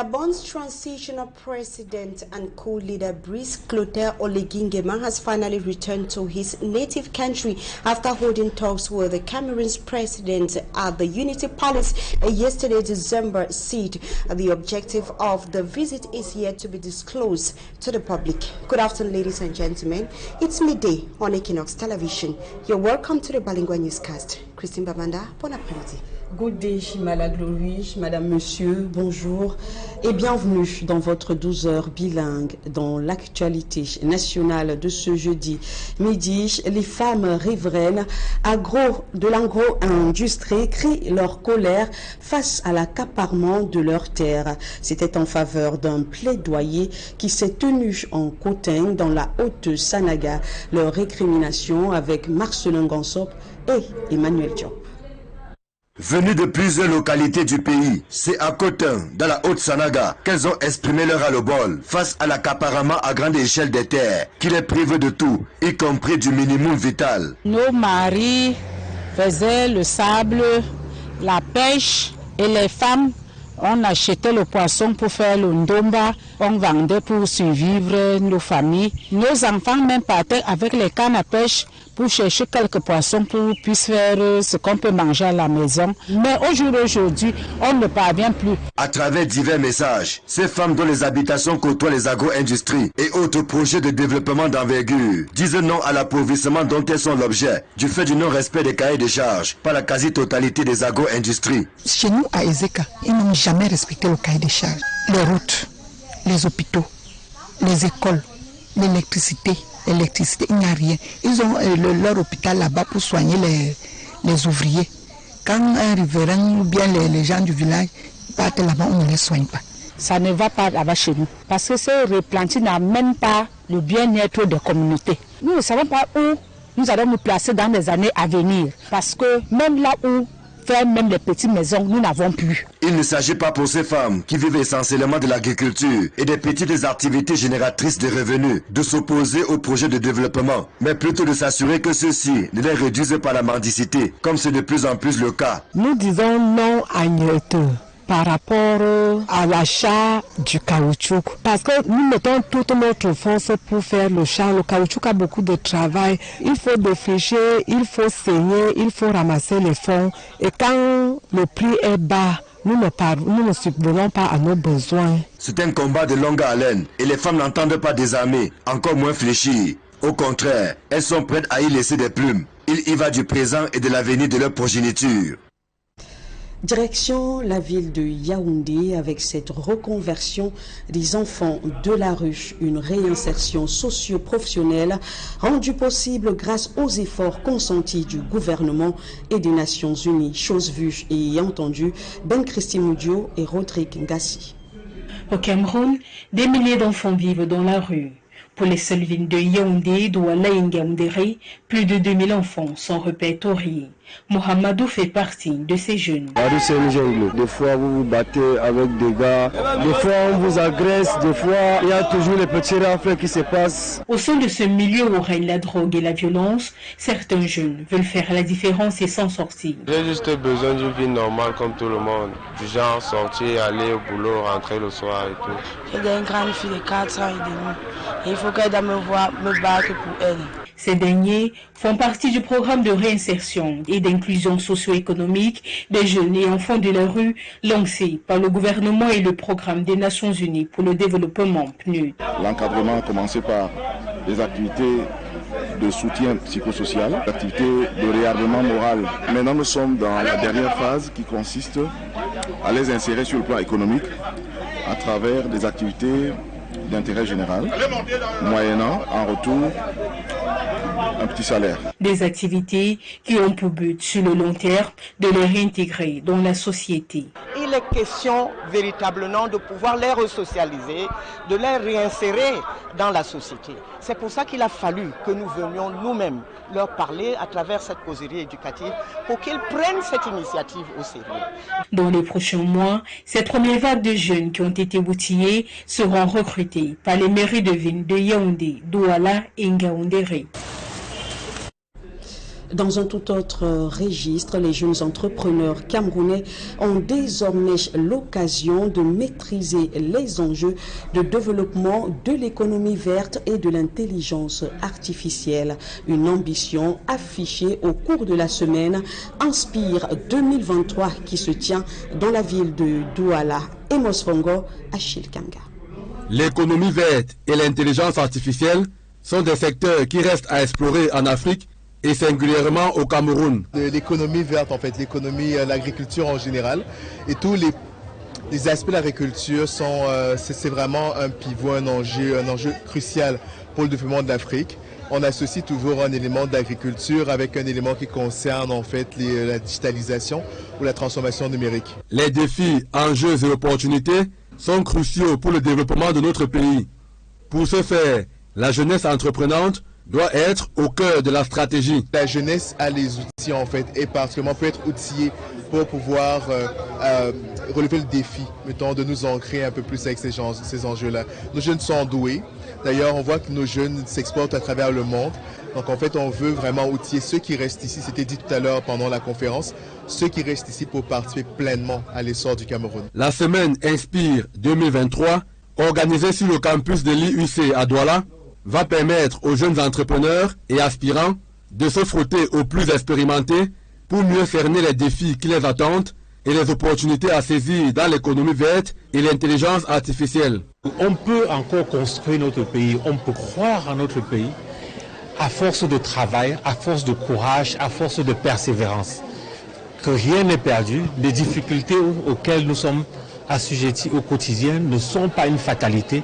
Gabon's transitional president and co-leader Brice Clotaire Oligui has finally returned to his native country after holding talks with the Cameroon's president at the Unity Palace yesterday, December. The objective of the visit is yet to be disclosed to the public. Good afternoon, ladies and gentlemen. It's midday on Équinoxe Television. You're welcome to the bilingual newscast. Christine Babanda, bon après-midi. Good day, Madame Glory, Madame, Monsieur, bonjour et bienvenue dans votre 12 heures bilingue dans l'actualité nationale de ce jeudi midi. Les femmes riveraines de l'agro-industrie crient leur colère face à l'accaparement de leurs terres. C'était en faveur d'un plaidoyer qui s'est tenu en Cotin dans la Haute-Sanaga. Leur récrimination avec Marcelin Gansop et Emmanuel Diop. Venus de plusieurs localités du pays, c'est à Cotin, dans la Haute-Sanaga, qu'elles ont exprimé leur ras-le-bol face à l'accaparement à grande échelle des terres, qui les prive de tout, y compris du minimum vital. Nos maris faisaient le sable, la pêche, et les femmes, on achetait le poisson pour faire le ndomba, on vendait pour survivre nos familles. Nos enfants même partaient avec les cannes à pêche pour chercher quelques poissons pour puisse faire ce qu'on peut manger à la maison. Mais aujourd'hui, on ne parvient plus. À travers divers messages, ces femmes dont les habitations côtoient les agro-industries et autres projets de développement d'envergure disent non à l'appauvrissement dont elles sont l'objet, du fait du non-respect des cahiers de charges par la quasi-totalité des agro-industries. Chez nous, à Ezeka, ils n'ont jamais respecté le cahier de charges. Les routes, les hôpitaux, les écoles, l'électricité, il n'y a rien. Ils ont leur hôpital là-bas pour soigner les ouvriers. Quand un riverain ou bien les gens du village partent là-bas, on ne les soigne pas. Ça ne va pas là-bas chez nous. Parce que ce replantis n'amène pas le bien-être des communautés. Nous ne savons pas où nous allons nous placer dans les années à venir. Parce que même là où faire même les petites maisons, nous n'avons plus. Il ne s'agit pas pour ces femmes qui vivent essentiellement de l'agriculture et des petites activités génératrices de revenus de s'opposer aux projets de développement, mais plutôt de s'assurer que ceux-ci ne les réduisent pas la mendicité, comme c'est de plus en plus le cas. Nous disons non à Nyete par rapport à l'achat du caoutchouc. Parce que nous mettons toute notre force pour faire le champ. Le caoutchouc a beaucoup de travail. Il faut défricher, il faut saigner, il faut ramasser les fonds. Et quand le prix est bas, nous ne subvenons pas à nos besoins. C'est un combat de longue haleine et les femmes n'entendent pas désarmer, encore moins fléchir. Au contraire, elles sont prêtes à y laisser des plumes. Il y va du présent et de l'avenir de leur progéniture. Direction la ville de Yaoundé avec cette reconversion des enfants de la rue, une réinsertion socio-professionnelle rendue possible grâce aux efforts consentis du gouvernement et des Nations Unies. Chose vue et entendue, Ben Christine Moudio et Rodrigue Ngassi. Au Cameroun, des milliers d'enfants vivent dans la rue. Pour les seules villes de Yaoundé, Douala et Ngaoundéré, plus de 2000 enfants sont répertoriés. Mohamedou fait partie de ces jeunes. La rue, c'est une jungle. Des fois, vous vous battez avec des gars. Des fois, on vous agresse. Des fois, il y a toujours les petits rafles qui se passent. Au sein de ce milieu où règne la drogue et la violence, certains jeunes veulent faire la différence et s'en sortir. J'ai juste besoin d'une vie normale comme tout le monde. Du genre sortir, aller au boulot, rentrer le soir et tout. J'ai une grande fille de 4 ans et demi. Il faut qu'elle me battre pour elle. Ces derniers font partie du programme de réinsertion et d'inclusion socio-économique des jeunes et enfants de la rue lancé par le gouvernement et le programme des Nations Unies pour le développement PNUD. L'encadrement a commencé par des activités de soutien psychosocial, des activités de réarmement moral. Maintenant, nous sommes dans la dernière phase qui consiste à les insérer sur le plan économique à travers des activités d'intérêt général, moyennant en retour un petit salaire. Des activités qui ont pour but sur le long terme de les réintégrer dans la société. Il est question véritablement de pouvoir les resocialiser, de les réinsérer dans la société. C'est pour ça qu'il a fallu que nous venions nous-mêmes leur parler à travers cette causerie éducative pour qu'ils prennent cette initiative au sérieux. Dans les prochains mois, cette première vague de jeunes qui ont été outillés seront recrutés par les mairies de ville de Yaoundé, Douala et Ngaoundéré. Dans un tout autre registre, les jeunes entrepreneurs camerounais ont désormais l'occasion de maîtriser les enjeux de développement de l'économie verte et de l'intelligence artificielle. Une ambition affichée au cours de la semaine Inspire 2023 qui se tient dans la ville de Douala. Emos Fongo, Achille Kanga. L'économie verte et l'intelligence artificielle sont des secteurs qui restent à explorer en Afrique et singulièrement au Cameroun. L'économie verte, en fait, l'économie, l'agriculture en général, et tous les aspects de l'agriculture c'est vraiment un pivot, un enjeu crucial pour le développement de l'Afrique. On associe toujours un élément d'agriculture avec un élément qui concerne en fait la digitalisation ou la transformation numérique. Les défis, enjeux et opportunités sont cruciaux pour le développement de notre pays. Pour ce faire, la jeunesse entreprenante doit être au cœur de la stratégie. La jeunesse a les outils en fait et particulièrement peut être outillée pour pouvoir relever le défi, mettons, de nous ancrer un peu plus avec ces enjeux-là. Nos jeunes sont doués. D'ailleurs, on voit que nos jeunes s'exportent à travers le monde. Donc en fait, on veut vraiment outiller ceux qui restent ici. C'était dit tout à l'heure pendant la conférence, ceux qui restent ici pour participer pleinement à l'essor du Cameroun. La semaine Inspire 2023, organisée sur le campus de l'IUC à Douala, va permettre aux jeunes entrepreneurs et aspirants de se frotter aux plus expérimentés pour mieux cerner les défis qui les attendent et les opportunités à saisir dans l'économie verte et l'intelligence artificielle. On peut encore construire notre pays, on peut croire en notre pays à force de travail, à force de courage, à force de persévérance. Que rien n'est perdu, les difficultés auxquelles nous sommes assujettis au quotidien ne sont pas une fatalité.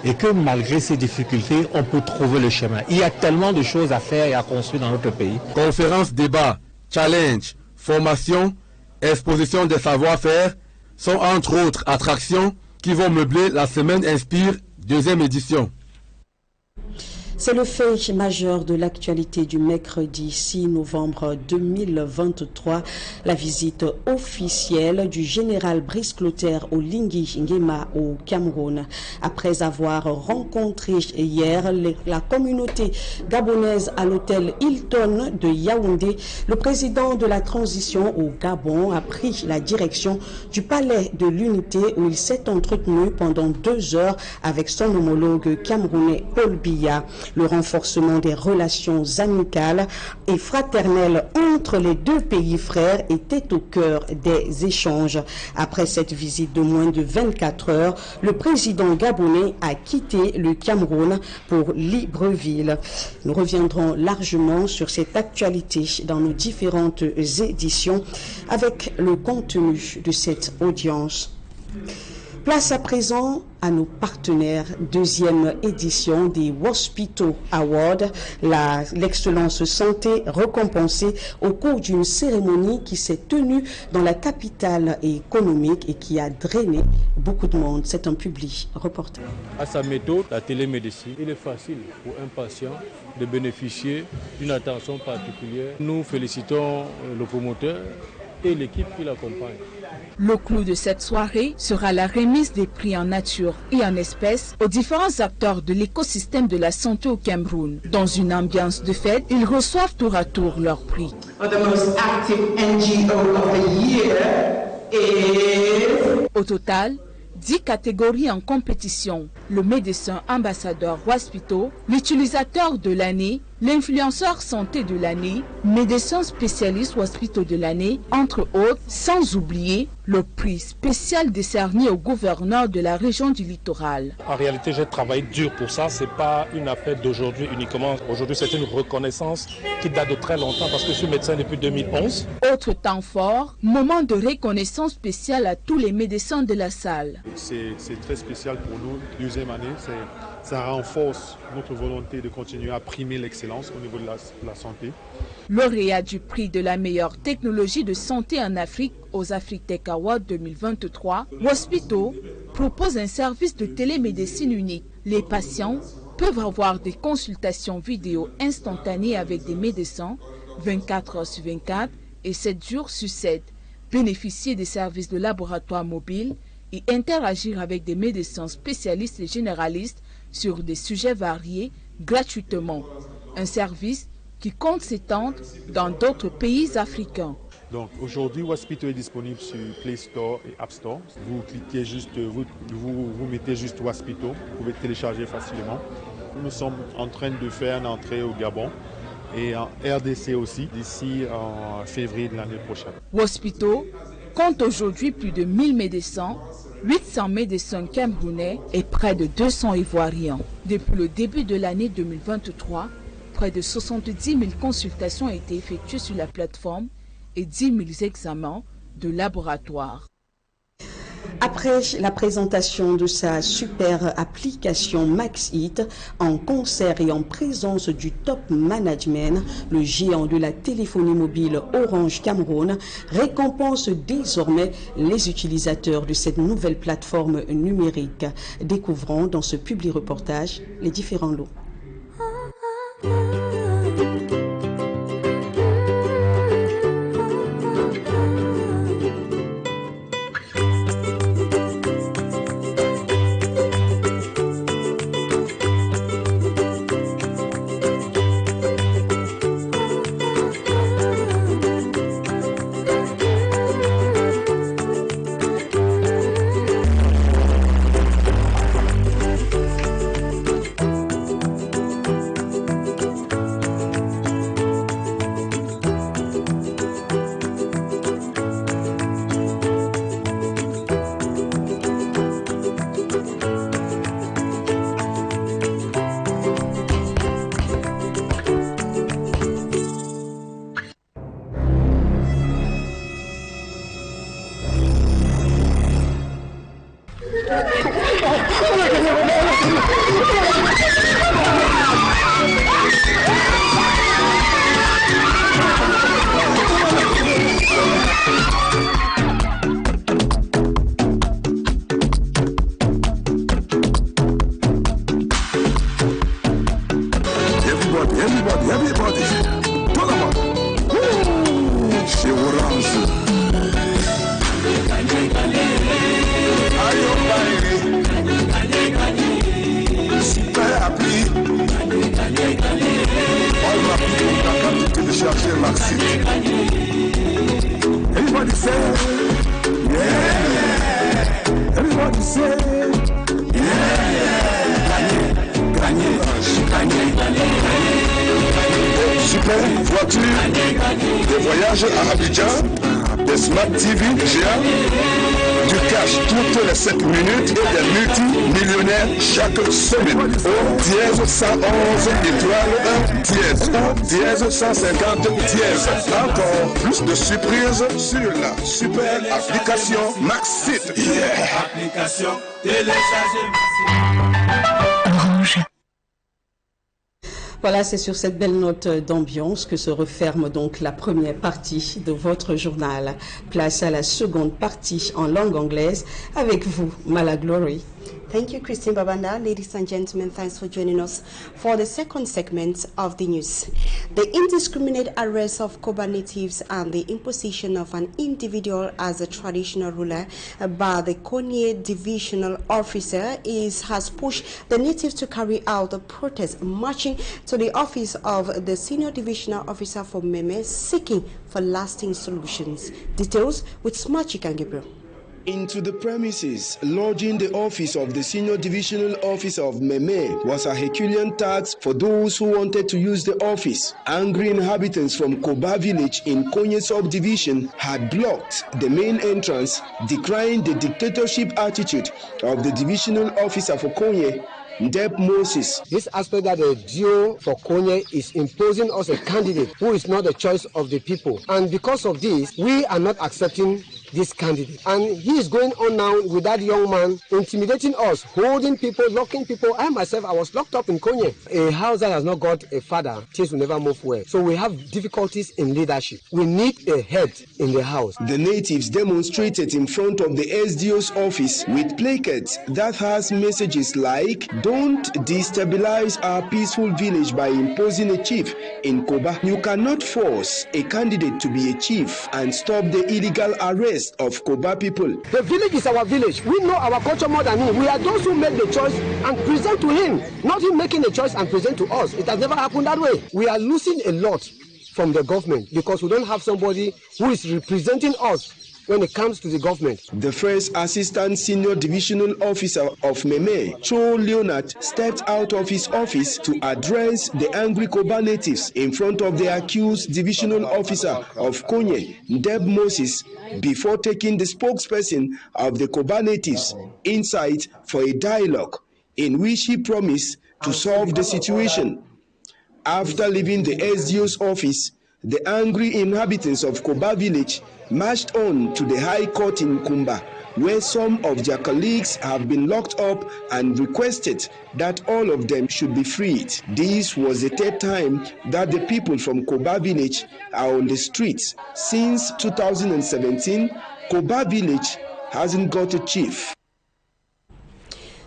Et que malgré ces difficultés, on peut trouver le chemin. Il y a tellement de choses à faire et à construire dans notre pays. Conférences, débats, challenges, formations, exposition des savoir-faire sont entre autres attractions qui vont meubler la semaine Inspire 2e édition. C'est le fait majeur de l'actualité du mercredi 6 novembre 2023, la visite officielle du général Brice Clotaire au Lingui Nguema au Cameroun. Après avoir rencontré hier la communauté gabonaise à l'hôtel Hilton de Yaoundé, le président de la transition au Gabon a pris la direction du palais de l'unité où il s'est entretenu pendant 2 heures avec son homologue camerounais Paul Biya. Le renforcement des relations amicales et fraternelles entre les deux pays frères était au cœur des échanges. Après cette visite de moins de 24 heures, le président gabonais a quitté le Cameroun pour Libreville. Nous reviendrons largement sur cette actualité dans nos différentes éditions avec le contenu de cette audience. Place à présent à nos partenaires, 2e édition des Hospital Awards, l'excellence santé récompensée au cours d'une cérémonie qui s'est tenue dans la capitale économique et qui a drainé beaucoup de monde. C'est un public reporter. À sa méthode, la télémédecine, il est facile pour un patient de bénéficier d'une attention particulière. Nous félicitons le promoteur et l'équipe qui l'accompagne. Le clou de cette soirée sera la remise des prix en nature et en espèces aux différents acteurs de l'écosystème de la santé au Cameroun. Dans une ambiance de fête, ils reçoivent tour à tour leurs prix. Au total, 10 catégories en compétition. Le médecin ambassadeur Hospital, l'utilisateur de l'année, l'influenceur santé de l'année, médecin spécialiste Hospital de l'année, entre autres, sans oublier le prix spécial décerné au gouverneur de la région du littoral. En réalité, j'ai travaillé dur pour ça. Ce n'est pas une affaire d'aujourd'hui uniquement. Aujourd'hui, c'est une reconnaissance qui date de très longtemps parce que je suis médecin depuis 2011. Autre temps fort, moment de reconnaissance spéciale à tous les médecins de la salle. C'est très spécial pour nous, 2e année. Ça renforce notre volonté de continuer à primer l'excellence au niveau de la santé. Lauréat du prix de la meilleure technologie de santé en Afrique aux AfriTech Awards 2023, Hospital propose un service de télémédecine unique. Les patients peuvent avoir des consultations vidéo instantanées avec des médecins 24 heures sur 24 et 7 jours sur 7, bénéficier des services de laboratoire mobile et interagir avec des médecins spécialistes et généralistes sur des sujets variés gratuitement. Un service qui compte s'étendre dans d'autres pays africains. Donc aujourd'hui, Waspito est disponible sur Play Store et App Store. Vous cliquez juste, vous mettez juste Waspito, vous pouvez télécharger facilement. Nous sommes en train de faire une entrée au Gabon et en RDC aussi d'ici en février de l'année prochaine. Waspito compte aujourd'hui plus de 1000 médecins, 800 médecins camerounais et près de 200 Ivoiriens. Depuis le début de l'année 2023, près de 70 000 consultations ont été effectuées sur la plateforme et 10 000 examens de laboratoire. Après la présentation de sa super application MaxHit en concert et en présence du top management, le géant de la téléphonie mobile Orange Cameroun récompense désormais les utilisateurs de cette nouvelle plateforme numérique. Découvrons dans ce public reportage les différents lots. Everybody say, yeah. Everybody say, yeah. Gagner. Super voiture, des voyages à Abidjan, des Smart TV géants, du cash toutes les 5 minutes et des multimillionnaires chaque semaine. Au dièse 111 étoile 1 dièse ou dièse 150 dièse. Encore plus de surprises sur la super application MaxHit. Yeah. Application téléchargée. Orange. Voilà, c'est sur cette belle note d'ambiance que se referme donc la première partie de votre journal. Place à la seconde partie en langue anglaise avec vous, Mala Glory. Thank you, Christine Babanda. Ladies and gentlemen, thanks for joining us for the second segment of the news. The indiscriminate arrest of Koba natives and the imposition of an individual as a traditional ruler by the Konye divisional officer has pushed the natives to carry out a protest, marching to the office of the senior divisional officer for Meme, seeking for lasting solutions. Details with Smachik and Gabriel. Into the premises, lodging the office of the senior divisional officer of Meme was a Herculean task for those who wanted to use the office. Angry inhabitants from Koba village in Konye subdivision had blocked the main entrance, decrying the dictatorship attitude of the divisional officer for Konye, Deb Moses. This aspect that the DO for Konye is imposing us a candidate who is not the choice of the people. And because of this, we are not accepting this candidate. And he is going on now with that young man, intimidating us, holding people, locking people. I myself, I was locked up in Konye. A house that has not got a father, things will never move well. So we have difficulties in leadership. We need a head in the house. The natives demonstrated in front of the SDO's office with placards that has messages like, "Don't destabilize our peaceful village by imposing a chief in Koba. You cannot force a candidate to be a chief and stop the illegal arrest protest of Koba people. The village is our village. We know our culture more than him. We are those who make the choice and present to him, not him making the choice and present to us. It has never happened that way. We are losing a lot from the government because we don't have somebody who is representing us when it comes to the government. The first assistant senior divisional officer of Meme, Cho Leonard, stepped out of his office to address the angry Koba natives in front of the accused divisional officer of Konye, Deb Moses, before taking the spokesperson of the Koba natives inside for a dialogue in which he promised to solve the situation. After leaving the SDO's office, the angry inhabitants of Koba village marched on to the High Court in Kumba, where some of their colleagues have been locked up and requested that all of them should be freed. This was the third time that the people from Koba village are on the streets. Since 2017, Koba village hasn't got a chief.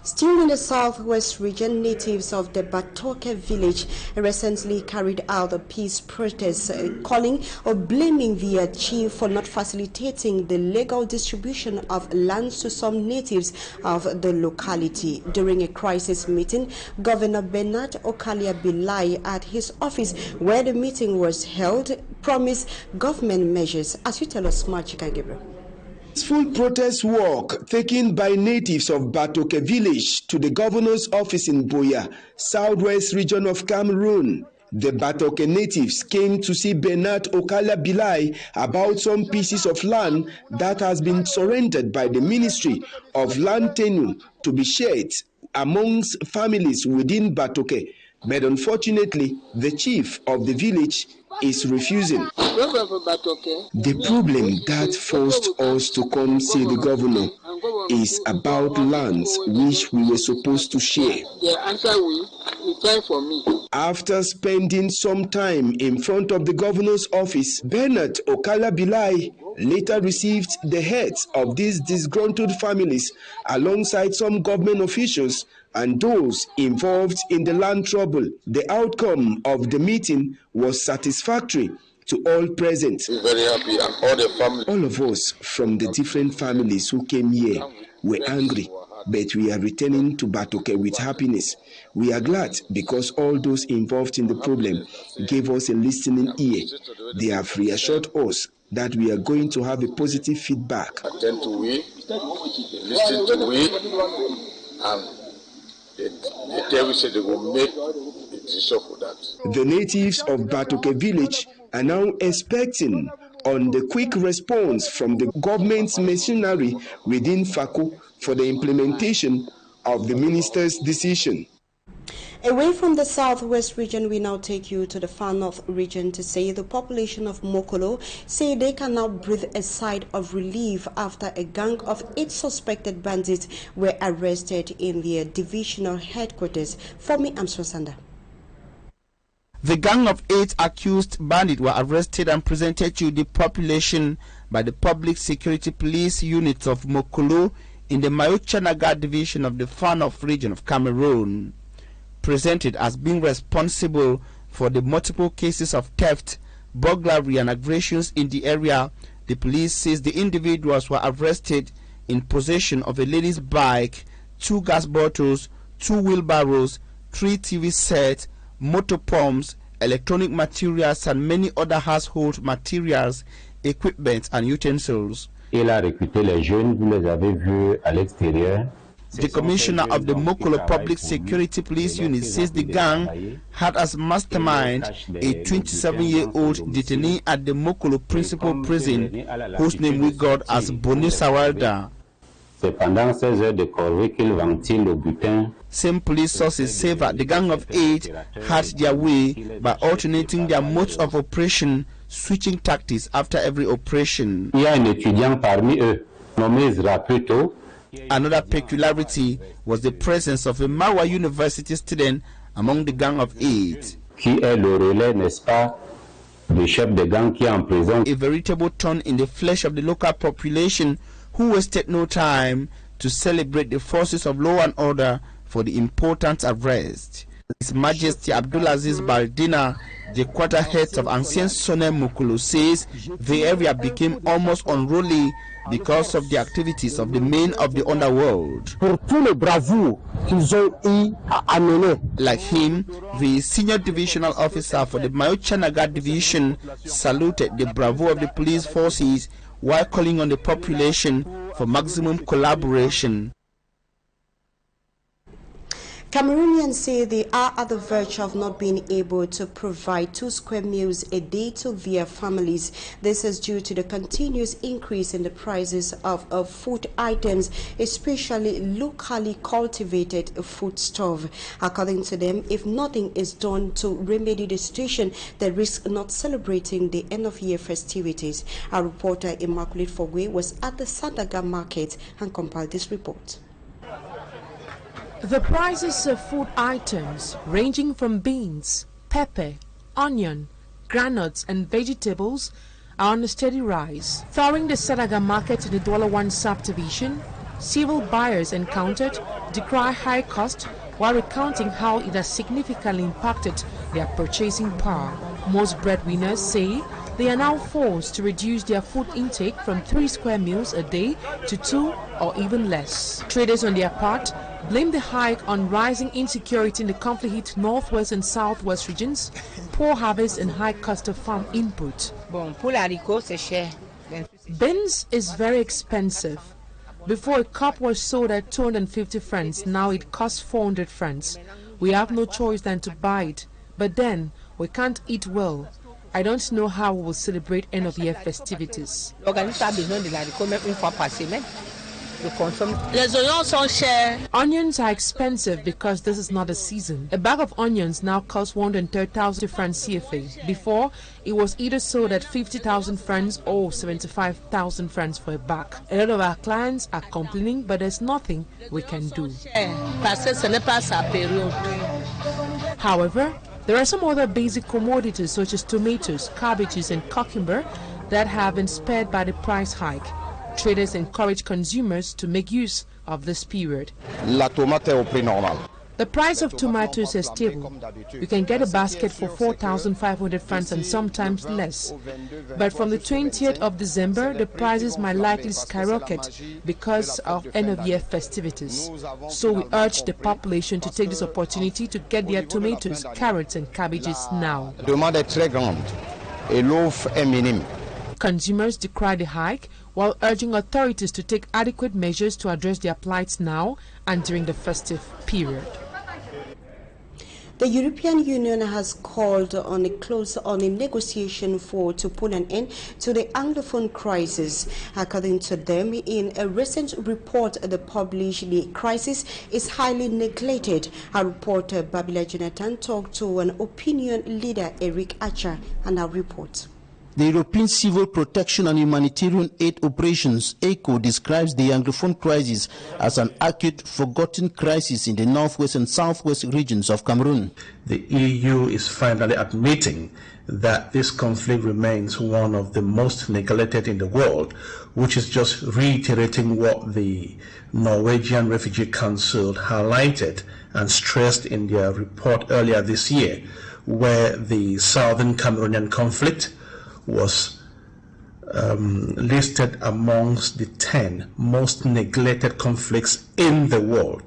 Still in the southwest region, natives of the Batoke village recently carried out a peace protest calling or blaming their chief for not facilitating the legal distribution of lands to some natives of the locality. During a crisis meeting, Governor Bernard Okalia Bilai at his office where the meeting was held promised government measures. As you tell us, Machika Gabriel. Full protest walk taken by natives of Batoke village to the governor's office in Boya, southwest region of Cameroon. The Batoke natives came to see Bernard Okala Bilai about some pieces of land that has been surrendered by the Ministry of Land Tenure to be shared amongst families within Batoke. But unfortunately, the chief of the village is refusing. The problem that forced us to come see the governor is about lands which we were supposed to share. The answer will try for me. After spending some time in front of the governor's office, Bernard Okala Bilai later received the heads of these disgruntled families alongside some government officials and those involved in the land trouble. The outcome of the meeting was satisfactory to all present. We're very happy, and all the family. All of us from the different families who came here were angry, but we are returning to Batoke with happiness. We are glad because all those involved in the problem gave us a listening ear. They have reassured us that we are going to have a positive feedback. Attend to we, listen to we, and they tell us that they will make a decision for that. The natives of Batoke village are now expecting on the quick response from the government's machinery within FACO for the implementation of the minister's decision. Away from the southwest region, we now take you to the far north region to say the population of Mokolo say they can now breathe a sigh of relief after a gang of 8 suspected bandits were arrested in their divisional headquarters. For me, I'm Swansanda. The gang of 8 accused bandits were arrested and presented to the population by the Public Security Police units of Mokolo in the Mayochanaga division of the far north region of Cameroon. Presented as being responsible for the multiple cases of theft, burglary and aggressions in the area, the police says the individuals were arrested in possession of a lady's bike, 2 gas bottles, 2 wheelbarrows, 3 TV sets, motor pumps, electronic materials and many other household materials, equipment and utensils. Il a recruté les jeunes, vous les avez vus à l'extérieur. The commissioner of the Mokolo Public Security Police Unit says the gang had as mastermind a 27-year-old detainee at the Mokolo Principal Prison, whose name we got as Boni Sawalda. Same police sources say that the gang of 8 had their way by alternating their modes of operation, switching tactics after every operation. Il y a un étudiant parmi eux, nommé Zraputo. Another peculiarity was the presence of a Marwa University student among the gang of 8. Qui est le relais, n'est-ce pas, du chef de gang qui est en prison. A veritable thorn in the flesh of the local population who wasted no time to celebrate the forces of law and order for the important arrest. His Majesty Abdulaziz Baldina The quarter head of Ancien Sonnet Mokolo says the area became almost unruly because of the activities of the men of the underworld. Like him, the senior divisional officer for the Mayo-Chanaga division saluted the bravo of the police forces while calling on the population for maximum collaboration. Cameroonians say they are at the verge of not being able to provide 2 square meals a day to their families. This is due to the continuous increase in the prices of food items, especially locally cultivated foodstuff. According to them, if nothing is done to remedy the situation, they risk not celebrating the end-of-year festivities. Our reporter Immaculate Fogwe was at the Sandaga market and compiled this report. The prices of food items ranging from beans, pepper, onion, granules and vegetables are on a steady rise. Touring the Sadaga market in the Douala 1 subdivision, several buyers encountered decry high cost while recounting how it has significantly impacted their purchasing power. Most breadwinners say they are now forced to reduce their food intake from 3 square meals a day to 2 or even less. Traders on their part blame the hike on rising insecurity in the conflict-hit northwest and southwest regions, poor harvest and high cost of farm input. Beans is very expensive. Before a cup was sold at 250 francs, now it costs 400 francs. We have no choice than to buy it, but then we can't eat well. I don't know how we will celebrate end-of-year festivities. Onions are expensive because this is not a season. A bag of onions now costs 130,000 francs CFA. Before, it was either sold at 50,000 francs or 75,000 francs for a bag. A lot of our clients are complaining, but there's nothing we can do. However, there are some other basic commodities such as tomatoes, cabbages and cucumber that have been spared by the price hike. Traders encourage consumers to make use of this period. The price of tomatoes is stable. You can get a basket for 4,500 francs and sometimes less. But from the 20th of December, the prices might likely skyrocket because of end-of-year festivities. So we urge the population to take this opportunity to get their tomatoes, carrots and cabbages now. Consumers decry the hike while urging authorities to take adequate measures to address their plights now and during the festive period. The European Union has called on a negotiation to put an end to the Anglophone crisis. According to them, in a recent report they published, the crisis is highly neglected. Our reporter Babila Jonathan talked to an opinion leader, Eric Archer, and our report. The European Civil Protection and Humanitarian Aid Operations, ECHO, describes the Anglophone crisis as an acute, forgotten crisis in the northwest and southwest regions of Cameroon. The EU is finally admitting that this conflict remains one of the most neglected in the world, which is just reiterating what the Norwegian Refugee Council highlighted and stressed in their report earlier this year, where the southern Cameroonian conflict was listed amongst the 10 most neglected conflicts in the world.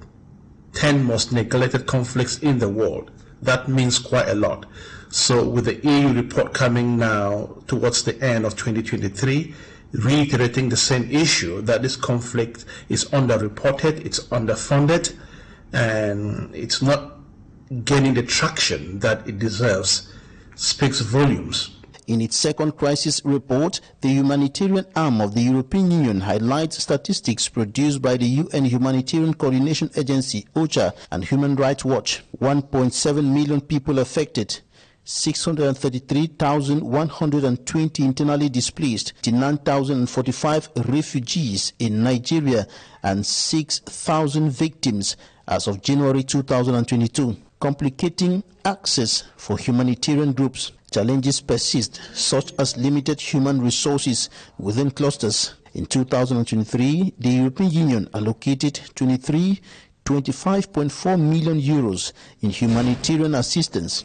10 most neglected conflicts in the world. That means quite a lot. So with the EU report coming now towards the end of 2023, reiterating the same issue, that this conflict is underreported, it's underfunded, and it's not gaining the traction that it deserves, speaks volumes. In its second crisis report, the humanitarian arm of the European Union highlights statistics produced by the UN Humanitarian Coordination Agency, OCHA, and Human Rights Watch. 1.7 million people affected, 633,120 internally displaced, 9,045 refugees in Nigeria, and 6,000 victims as of January 2022, complicating access for humanitarian groups. Challenges persist, such as limited human resources within clusters. In 2023, the European Union allocated 23 25.4 million euros in humanitarian assistance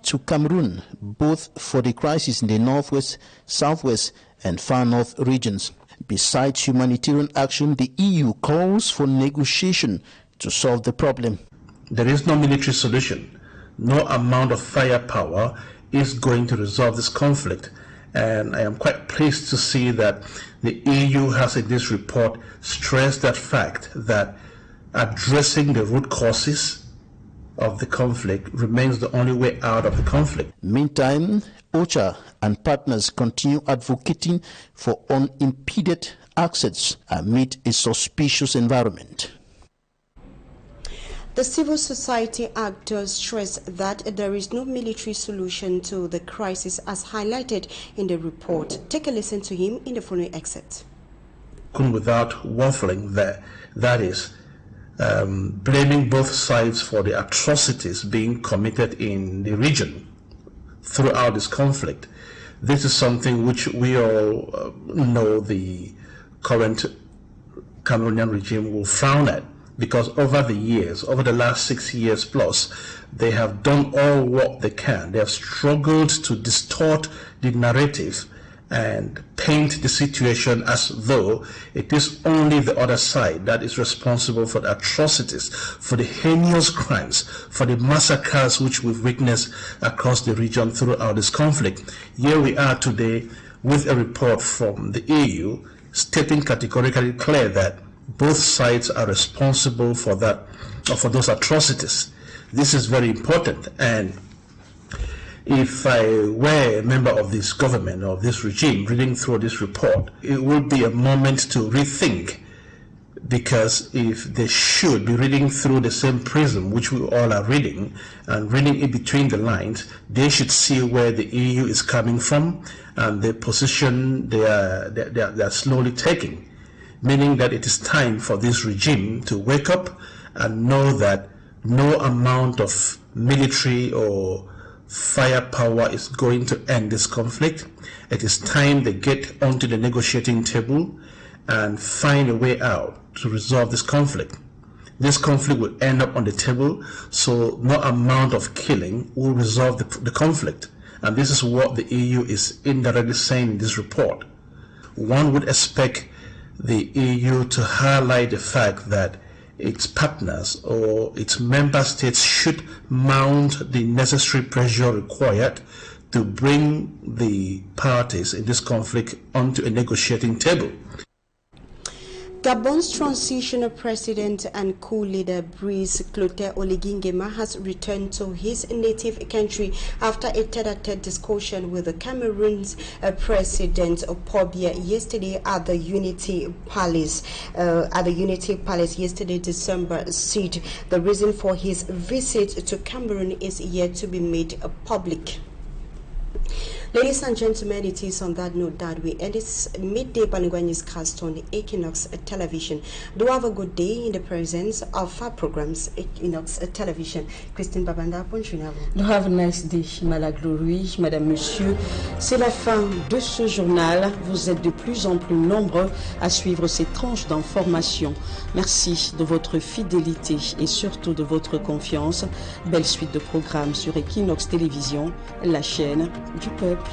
to Cameroon, both for the crisis in the northwest, southwest, and far north regions. Besides humanitarian action, the EU calls for negotiation to solve the problem. There is no military solution. No amount of firepower is going to resolve this conflict. And I am quite pleased to see that the EU has in this report stressed that fact that addressing the root causes of the conflict remains the only way out of the conflict. Meantime, OCHA and partners continue advocating for unimpeded access amid a suspicious environment. The civil society actors stress that there is no military solution to the crisis as highlighted in the report. Take a listen to him in the following excerpt. Without waffling, that is, blaming both sides for the atrocities being committed in the region throughout this conflict. This is something which we all know the current Cameroonian regime will frown at, because over the years, over the last 6 years plus, they have done all what they can. They have struggled to distort the narrative and paint the situation as though it is only the other side that is responsible for the atrocities, for the heinous crimes, for the massacres which we've witnessed across the region throughout this conflict. Here we are today with a report from the EU stating categorically clear that both sides are responsible for that, or for those atrocities. This is very important, and if I were a member of this government or this regime reading through this report, it would be a moment to rethink, because if they should be reading through the same prism which we all are reading, and reading in between the lines, they should see where the EU is coming from and the position they are slowly taking. Meaning that it is time for this regime to wake up and know that no amount of military or firepower is going to end this conflict. It is time they get onto the negotiating table and find a way out to resolve this conflict. This conflict will end up on the table, so no amount of killing will resolve the conflict. And this is what the EU is indirectly saying in this report. One would expect the EU to highlight the fact that its partners or its member states should mount the necessary pressure required to bring the parties in this conflict onto a negotiating table. Gabon's transitional president and coup leader Brice Clotaire Oligui Nguema has returned to his native country after a tete-a-tete discussion with the Cameroon's president Paul Biya yesterday at the Unity Palace. Yesterday, December 6th. The reason for his visit to Cameroon is yet to be made public. Ladies and gentlemen, it is on that note that we end this midday bilingual newscast on the Équinoxe television. Do have a good day in the presence of our programs Équinoxe television. Christine Babanda, bonjour. Do have a nice day, Madame Glory, Madame, Monsieur. C'est la fin de ce journal. Vous êtes de plus en plus nombreux à suivre ces tranches d'informations. Merci de votre fidélité et surtout de votre confiance. Belle suite de programmes sur Équinoxe télévision, la chaîne du peuple.